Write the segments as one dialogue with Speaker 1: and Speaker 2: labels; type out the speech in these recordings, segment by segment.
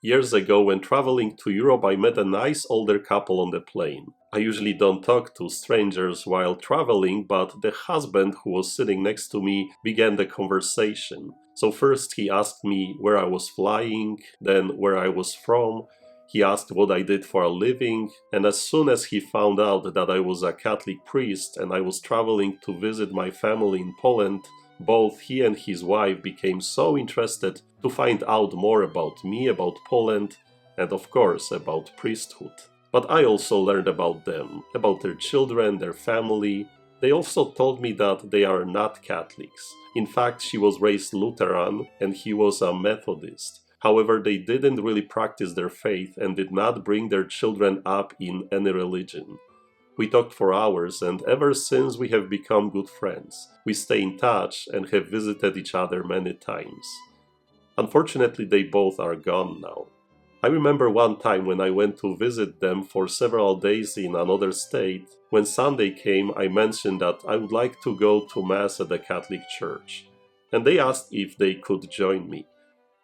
Speaker 1: Years ago, when traveling to Europe, I met a nice older couple on the plane. I usually don't talk to strangers while traveling, but the husband who was sitting next to me began the conversation. So first he asked me where I was flying, then where I was from. He asked what I did for a living, and as soon as he found out that I was a Catholic priest and I was traveling to visit my family in Poland, both he and his wife became so interested to find out more about me, about Poland, and of course about priesthood. But I also learned about them, about their children, their family. They also told me that they are not Catholics. In fact, she was raised Lutheran and he was a Methodist. However, they didn't really practice their faith and did not bring their children up in any religion. We talked for hours, and ever since we have become good friends. We stay in touch and have visited each other many times. Unfortunately, they both are gone now. I remember one time when I went to visit them for several days in another state. When Sunday came, I mentioned that I would like to go to Mass at the Catholic Church, and they asked if they could join me.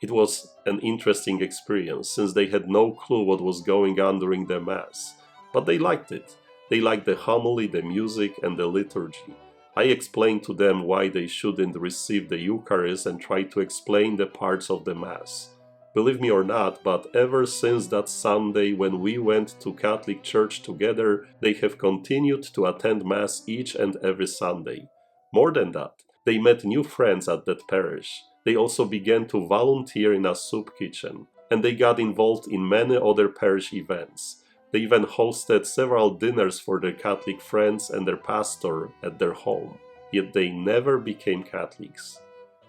Speaker 1: It was an interesting experience, since they had no clue what was going on during the Mass, but they liked it. They liked the homily, the music, and the liturgy. I explained to them why they shouldn't receive the Eucharist and tried to explain the parts of the Mass. Believe me or not, but ever since that Sunday when we went to Catholic Church together, they have continued to attend Mass each and every Sunday. More than that, they met new friends at that parish. They also began to volunteer in a soup kitchen, and they got involved in many other parish events. They even hosted several dinners for their Catholic friends and their pastor at their home, yet they never became Catholics.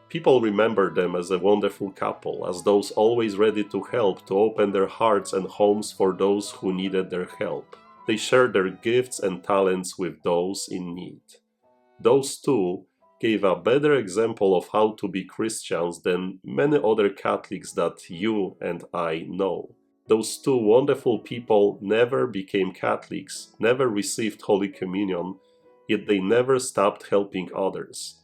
Speaker 1: People remember them as a wonderful couple, as those always ready to help, to open their hearts and homes for those who needed their help. They shared their gifts and talents with those in need. Those two gave a better example of how to be Christians than many other Catholics that you and I know. Those two wonderful people never became Catholics, never received Holy Communion, yet they never stopped helping others.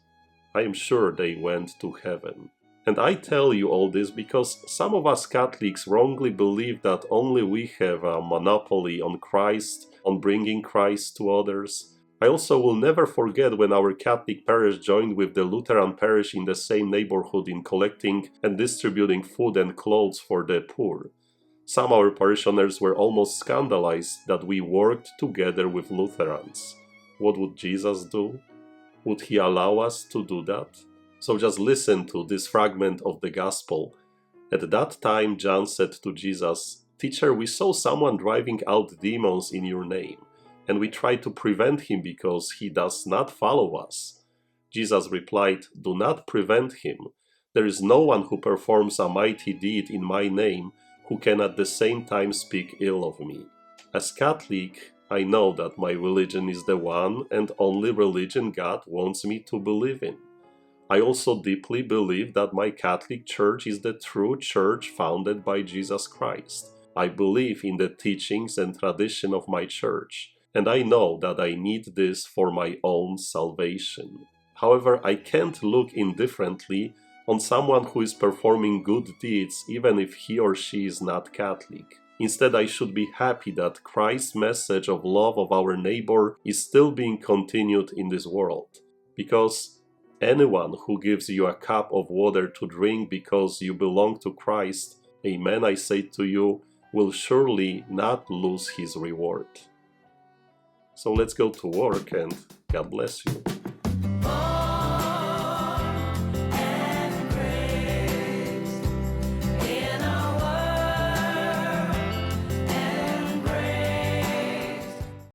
Speaker 1: I am sure they went to heaven. And I tell you all this because some of us Catholics wrongly believe that only we have a monopoly on Christ, on bringing Christ to others. I also will never forget when our Catholic parish joined with the Lutheran parish in the same neighborhood in collecting and distributing food and clothes for the poor. Some of our parishioners were almost scandalized that we worked together with Lutherans. What would Jesus do? Would he allow us to do that? So just listen to this fragment of the Gospel. At that time, John said to Jesus, "Teacher, we saw someone driving out demons in your name, and we tried to prevent him because he does not follow us." Jesus replied, "Do not prevent him. There is no one who performs a mighty deed in my name who can at the same time speak ill of me." As Catholic, I know that my religion is the one and only religion God wants me to believe in. I also deeply believe that my Catholic Church is the true church founded by Jesus Christ. I believe in the teachings and tradition of my church, and I know that I need this for my own salvation. However, I can't look indifferently on someone who is performing good deeds even if he or she is not Catholic. Instead, I should be happy that Christ's message of love of our neighbor is still being continued in this world. Because anyone who gives you a cup of water to drink because you belong to Christ, amen, I say to you, will surely not lose his reward. So let's go to work and God bless you.